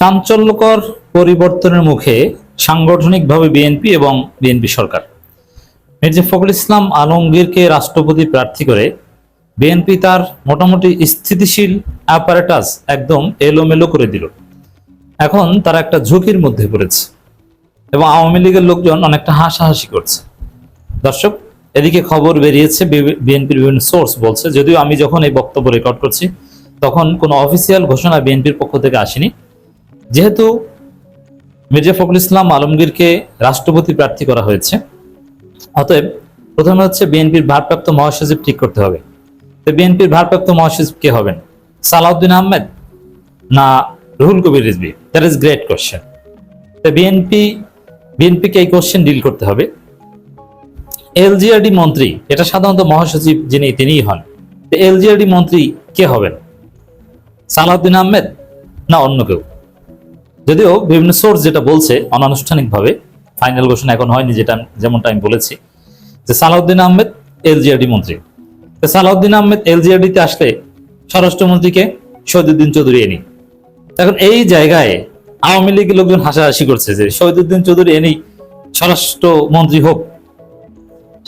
চাঞ্চল্যকর পরিবর্তনের মুখে সাংগঠনিকভাবে বিএনপি এবং বিএনপি সরকার। মির্জা ফখরুল ইসলাম আলমগীরকে রাষ্ট্রপতি প্রার্থী করে বিএনপি তার মোটামুটি স্থিতিশীল অ্যাপারেটাস একদম এলোমেলো করে দিল। এখন তারা একটা ঝুঁকির মধ্যে পড়েছে এবং আওয়ামী লীগের লোকজন অনেকটা হাসাহাসি করছে। দর্শক, এদিকে খবর বেরিয়েছে, বিএনপির বিভিন্ন সোর্স বলছে, যদিও আমি যখন এই বক্তব্য রেকর্ড করছি তখন কোনো অফিসিয়াল ঘোষণা বিএনপির পক্ষ থেকে আসেনি। যেহেতু মির্জা ফখরুল ইসলাম আলমগীরকে রাষ্ট্রপতি প্রার্থী করা হয়েছে, অতএব প্রথমে হচ্ছে বিএনপির ভারপ্রাপ্ত মহাসচিব ঠিক করতে হবে। তো বিএনপির ভারপ্রাপ্ত মহাসচিব কে হবেন? সালাউদ্দিন আহমেদ না Ruhul Kabir Rizvi? That is great question. তো বিএনপিকে এই কোশ্চেন ডিল করতে হবে। এলজিআরডি মন্ত্রী, এটা সাধারণত মহাসচিব তিনিই হন। তো এলজিআরডি মন্ত্রী কে হবেন? সালাউদ্দিন আহমেদ না অন্য কেউ? যদিও বিভিন্ন সোর্স যেটা বলছে অনানুষ্ঠানিকভাবে, ফাইনাল ঘোষণা এখন হয়নি, যেমনটা আমি বলেছি যে সালাউদ্দিন আহমেদ এলজিআরডি মন্ত্রী। তো সালাউদ্দিন আহমেদ এলজিআরডিতে আসলে স্বরাষ্ট্রমন্ত্রীকে শহীদুদ্দিন চৌধুরী এনি। এখন এই জায়গায় আওয়ামী লীগের লোকজন হাসাহাসি করছে যে শহীদুদ্দিন চৌধুরী এনি স্বরাষ্ট্রমন্ত্রী হোক।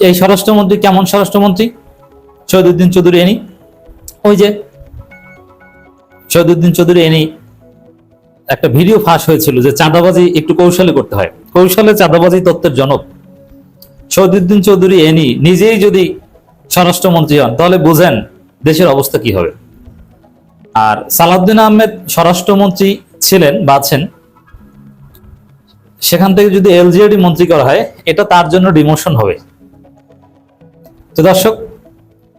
এই স্বরাষ্ট্রমন্ত্রী কেমন স্বরাষ্ট্রমন্ত্রী? শহীদুদ্দিন চৌধুরী এনি, ওই যে শহীদুদ্দিন চৌধুরী এনি একটা ভিডিও ফাঁস হয়েছিল যে চাঁদাবাজি একটু কৌশলে করতে হয়, কৌশলে চাঁদাবাজি তত্ত্বের জনক শহীদুদ্দিন চৌধুরী এনি নিজেই যদি স্বরাষ্ট্রমন্ত্রী হন তাহলে বুঝেন দেশের অবস্থা কি হবে। আর সালাউদ্দিন আহমেদ স্বরাষ্ট্রমন্ত্রী ছিলেন বা আছেন, সেখান থেকে যদি এলজিআরডি মন্ত্রী করা হয় এটা তার জন্য ডিমোশন হবে। তো দর্শক,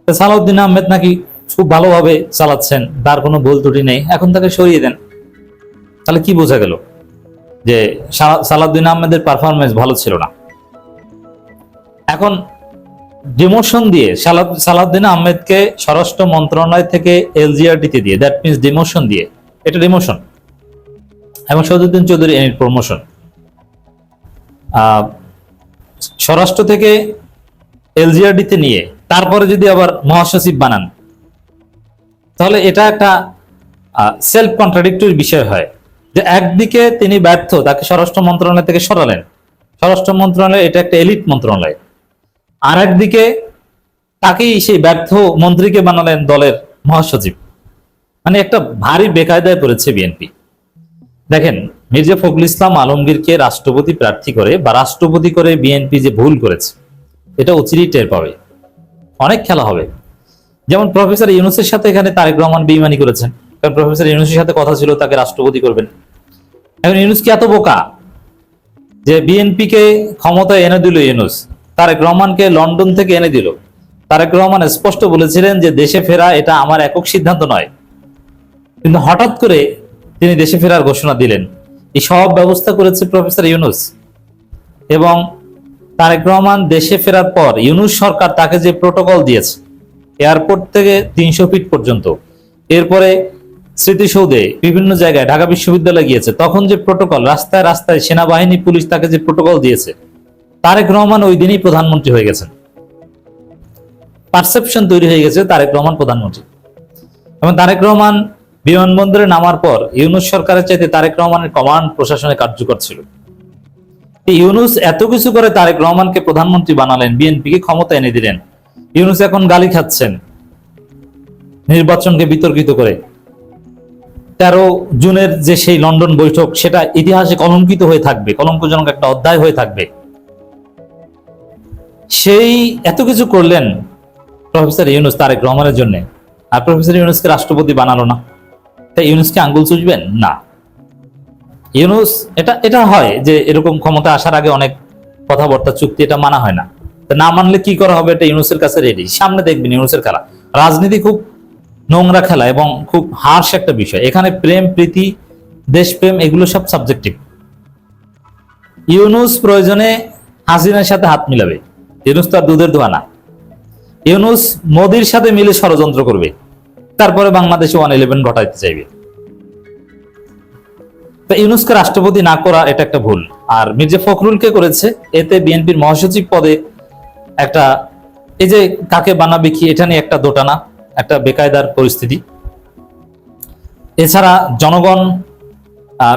সালাউদ্দিন আহমেদ নাকি খুব ভালোভাবে চালাচ্ছেন, তার কোনো ভুল ত্রুটি নেই, এখন তাকে সরিয়ে দেন। তাহলে কি বোঝা গেল? যে সালাউদ্দিন আহমেদের পারফরমেন্স ভালো ছিল না। এখন ডিমোশন দিয়ে সালাউদ্দিন আহমেদকে স্বরাষ্ট্র মন্ত্রণালয় থেকে এলজিআরডিতে দিয়ে, দ্যাট মিনস ডিমোশন দিয়ে, এটা ডিমোশন। এবং শহীদুদ্দিন চৌধুরী এর প্রমোশন। স্বরাষ্ট্র থেকে এলজিআরডিতে নিয়ে তারপরে যদি আবার মহাসচিব বানান তাহলে এটা একটা সেলফ কন্ট্রাডিক্টরি বিষয় হয় যে একদিকে তিনি ব্যর্থ, তাকে স্বরাষ্ট্র মন্ত্রণালয় থেকে সরালেন, স্বরাষ্ট্র মন্ত্রণালয় এটা একটা এলিট মন্ত্রণালয়, আর একদিকে তাকেই সেই ব্যর্থ মন্ত্রীকে বানালেন দলের মহাসচিব। মানে একটা ভারী বেকায়দায় পড়েছে বিএনপি। দেখেন, মির্জা ফখরুল ইসলাম আলমগীরকে রাষ্ট্রপতি প্রার্থী করে বা রাষ্ট্রপতি করে বিএনপি যে ভুল করেছে এটা অচিরেই টের পাবে। অনেক খেলা হবে। যেমন প্রফেসর ইউনূসের সাথে এখানে তারেক রহমান বেইমানি করেছেন, কারণ প্রফেসর ইউনূসের সাথে কথা ছিল তাকে রাষ্ট্রপতি করবেন। এখন ইউনূস কি এত বোকা যে বিএনপিকে ক্ষমতায় এনে দিল ইউনূস, তারেক রহমানকে লন্ডন থেকে এনে দিল? তারেক রহমান স্পষ্ট বলেছিলেন যে দেশে ফেরা এটা আমার একক সিদ্ধান্ত নয়, কিন্তু হঠাৎ করে তিনি দেশে ফেরার ঘোষণা দিলেন। এই সব ব্যবস্থা করেছে প্রফেসর ইউনূস। এবং তারেক রহমান দেশে ফেরার পর ইউনূস সরকার তাকে যে প্রোটোকল দিয়েছে, এয়ারপোর্ট থেকে 300 ফিট পর্যন্ত, এরপরে স্মৃতিসৌধে, বিভিন্ন জায়গায়, ঢাকা বিশ্ববিদ্যালয়ে গিয়েছে, তখন যে প্রোটোকল, রাস্তায় রাস্তায় সেনাবাহিনী পুলিশ তাকে যে প্রোটোকল দিয়েছে, তারেক রহমান ওই দিনই প্রধানমন্ত্রী হয়ে গেছেন। পারসেপশন তৈরি হয়ে গেছে তারেক রহমান প্রধানমন্ত্রী। এবং তারেক রহমান বিমানবন্দরে নামার পর ইউনূস সরকারের চাইতে তারেক রহমানের কমান্ড প্রশাসনে কার্যকর ছিল। ইউনূস এত কিছু করে তারেক রহমানকে প্রধানমন্ত্রী বানালেন, বিএনপিকে ক্ষমতা এনে দিলেন। ইউনূস এখন গালি খাচ্ছেন নির্বাচনকে বিতর্কিত করে। 13 জুনের যে সেই লন্ডন বৈঠক, সেটা ইতিহাসে কলঙ্কিত হয়ে থাকবে, কলঙ্কজনক একটা অধ্যায় হয়ে থাকবে। সেই এত কিছু করলেন প্রফেসর ইউনূস তারেক রহমানের জন্য, আর প্রফেসর ইউনূসকে রাষ্ট্রপতি বানালো না। তাই ইউনূসকে আঙ্গুল চুষবেন না। ইউনূস এটা হয় যে এরকম ক্ষমতা আসার আগে অনেক কথাবার্তা, চুক্তি, এটা মানা হয় না। না মানলে কি করা হবে এটা ইউনূসের কাছে রেডি। সামনে দেখবেন ইউনূসের খেলা। রাজনীতি খুব নোংরা খেলা এবং খুব হার্শ একটা বিষয়। এখানে প্রেম, প্রীতি, দেশপ্রেম এগুলো সব সাবজেক্টিভ। ইউনূস প্রয়োজনে হাসিনার সাথে হাত মিলাবে। ইউনূস তার দুধের দোয়া না। ইউনূস মোদির সাথে মিলে ষড়যন্ত্র করবে, তারপরে বাংলাদেশে 111 ঘটাইতে চাইবে। ইউনূসকে রাষ্ট্রপতি না করা এটা একটা ভুল। আর মির্জা ফখরুলকে করেছে, এতে বিএনপির মহাসচিব পদে একটা, এই যে কাকে বানাবে কি, এটা নিয়ে একটা দোটানা, একটা বেকায়দার পরিস্থিতি। এছাড়া জনগণ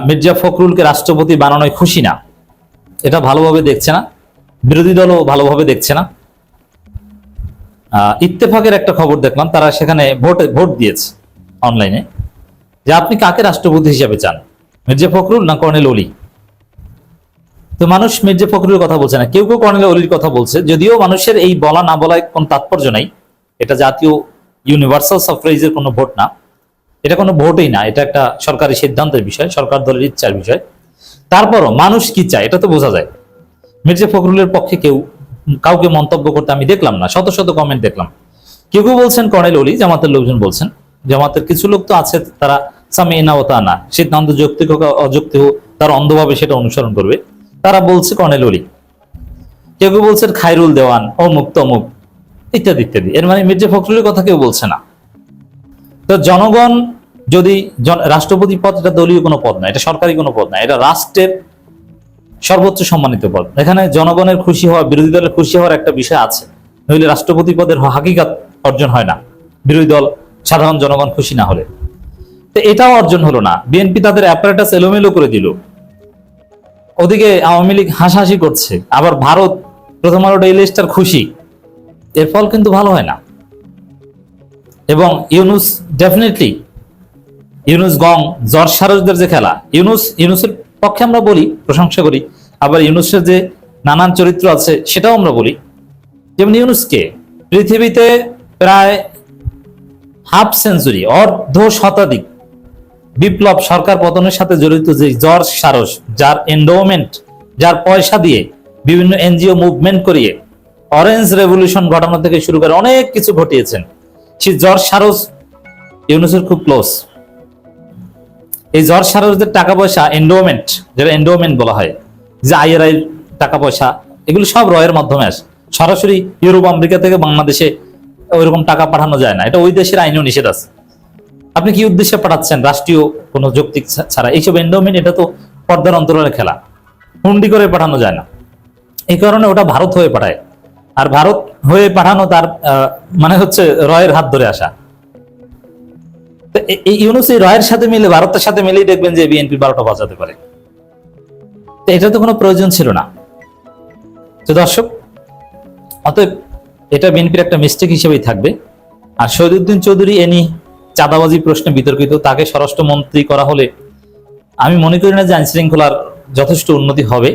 মির্জা ফখরুলকে রাষ্ট্রপতি বানানোয় খুশি না, এটা ভালোভাবে দেখছে না, বিরোধী দলও ভালোভাবে দেখছে না। ইত্তেফাকের একটা খবর দেখলাম, তারা সেখানে ভোট দিয়েছে অনলাইনে, যে আপনি কাকে রাষ্ট্রপতি হিসেবে চান, মির্জা ফখরুল না কর্নেল অলি। তো মানুষ মির্জা ফখরুলের কথা বলছে না, কেউ কেউ কর্নেল অলির কথা বলছে, যদিও মানুষের এই বলা না বলায় কোনো তাৎপর্য নাই। এটা জাতীয় ইউনিভার্সাল সাফ্রাইজের কোনো ভোট না, এটা কোনো ভোটই না, এটা একটা সরকারি সিদ্ধান্তের বিষয়, সরকার দলের ইচ্ছার বিষয়। তারপরও মানুষ কি চায় এটা তো বোঝা যায়। মির্জা ফখরুলের পক্ষে কাউকে মন্তব্য করতে আমি দেখলাম না, শত শত কমেন্ট দেখলাম। কেউ কেউ বলছেন কর্নেল অলি, জামাতের লোকজন বলছেন, জামাতের কিছু লোক তো আছে তারা সামিনা ওয়া তানা, সিদ্ধান্ত যৌক্তিক হোক অযৌক্তিক হোক তারা অন্ধভাবে সেটা অনুসরণ করবে, তারা বলছে কর্নেল অলি। কেউ কেউ বলছেন খায়রুল দেওয়ান, অমুক তমুক ইত্যাদি ইত্যাদি। এর মানে মির্জা ফখরুলের কথা কেউ বলছে না। তো জনগণ যদি রাষ্ট্রপতি পদ, এটা দলীয় কোনো পদ না, এটা সরকারি কোনো পদ না, এটা রাষ্ট্রের সর্বোচ্চ সম্মানিত পদ। এখানে জনগণের খুশি হওয়া, বিরোধী দলের খুশি হওয়ার একটা বিষয় আছে, নইলে রাষ্ট্রপতি পদের হাকিকাত অর্জন হয় না বিরোধী দল সাধারণ জনগণ খুশি না হলে। তো এটাও অর্জন হলো না, বিএনপি তাদের অ্যাপারেটাস এলোমেলো করে দিল। ওদিকে আওয়ামী লীগ হাসাহাসি করছে, আবার ভারত প্রথম আলো ডেইলি স্টার খুশি, এর ফল কিন্তু ভালো হয় না। এবং ইউনুস ডেফিনেটলি, ইউনুস গং জর্জ সারসদের যে খেলা, ইউনুসের পক্ষে আমরা বলি, প্রশংসা করি, আবার ইউনুসের যে নানান চরিত্র আছে সেটাও আমরা বলি। যেমন ইউনুসকে পৃথিবীতে প্রায় হাফ সেঞ্চুরি, অর্ধ শতাধিক বিপ্লব সরকার পতনের সাথে জড়িত যে জর্জ সারস, যার এন্ডোমেন্ট, যার পয়সা দিয়ে বিভিন্ন এনজিও মুভমেন্ট করিয়ে অরেঞ্জ রেভলিউশন ঘটানো থেকে শুরু করে অনেক কিছু ঘটিয়েছেন, সেই জর্জ সারস ইউনুসের খুব ক্লোজ। এই জর্জ সারসদের টাকা পয়সা, এন্ডোমেন্ট, যেটা এন্ডোমেন্ট বলা হয়, যে আইআরআই টাকা পয়সা, এগুলো সব রয়ের মাধ্যমে আসে। সরাসরি ইউরোপ আমেরিকা থেকে বাংলাদেশে ওইরকম টাকা পাঠানো যায় না, এটা ওই দেশের আইনেও নিষেধ আছে। আপনি কি উদ্দেশ্যে পাঠাচ্ছেন রাষ্ট্রীয় কোনো যৌক্তিক ছাড়া? এইসব এন্ডোমেন্ট, এটা তো পর্দার অন্তরালের খেলা, হুন্ডি করে পাঠানো যায় না। এই কারণে ওটা ভারত হয়ে পাঠায়, আর ভারত হয়ে পাঠানো তার মানে হচ্ছে রয়ের হাত ধরে আসা। এই ইউনুস এই রয়ের সাথে মিলে, ভারতের সাথে মিলেই দেখবেন যে বিএনপি 12টা বাজাতে পারে। তো এটা তো কোনো প্রয়োজন ছিল না। তো দর্শক, অতএব এটা বিএনপির একটা মিস্টেক হিসেবেই থাকবে। আর শহীদুদ্দিন চৌধুরী এনি চাঁদাবাজি প্রশ্নে বিতর্কিত, তাকে স্বরাষ্ট্রমন্ত্রী করা হলে আমি মনে করি না যে আইন শৃঙ্খলার যথেষ্ট উন্নতি হবে।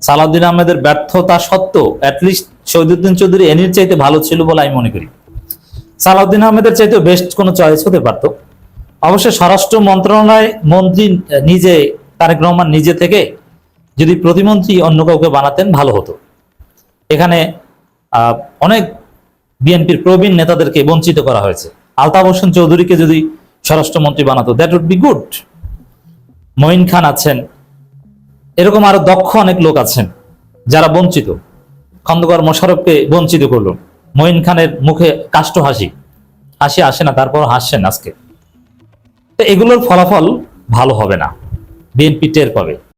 সালাউদ্দিন আহমেদের ব্যর্থতা সত্ত্বেও অ্যাটলিস্ট শহীদুদ্দিন চৌধুরী এনির চাইতে ভালো ছিল বলে আমি মনে করি। সালাউদ্দিন আহমেদের চাইতে বেস্ট কোনো চয়েস হতে পারত। অবশ্যই স্বরাষ্ট্র মন্ত্রণালয় মন্ত্রী নিজে, তারেক রহমান নিজে থেকে যদি প্রতিমন্ত্রী অন্য কাউকে বানাতেন ভালো হতো। এখানে অনেক বিএনপির প্রবীণ নেতাদেরকে বঞ্চিত করা হয়েছে। আলতাফ হোসেন চৌধুরীকে যদি স্বরাষ্ট্রমন্ত্রী বানাতো, that would be good. Moin Khan আছেন, এরকম আরো দক্ষ অনেক লোক আছেন যারা বঞ্চিত। খন্দকার মোশাররফকে বঞ্চিত করলো, মঈন খানের মুখে কাষ্ঠ হাসি আসে না, তারপর হাসছেন আজকে। তো এগুলোর ফলাফল ভালো হবে না, বিএনপি টের পাবে।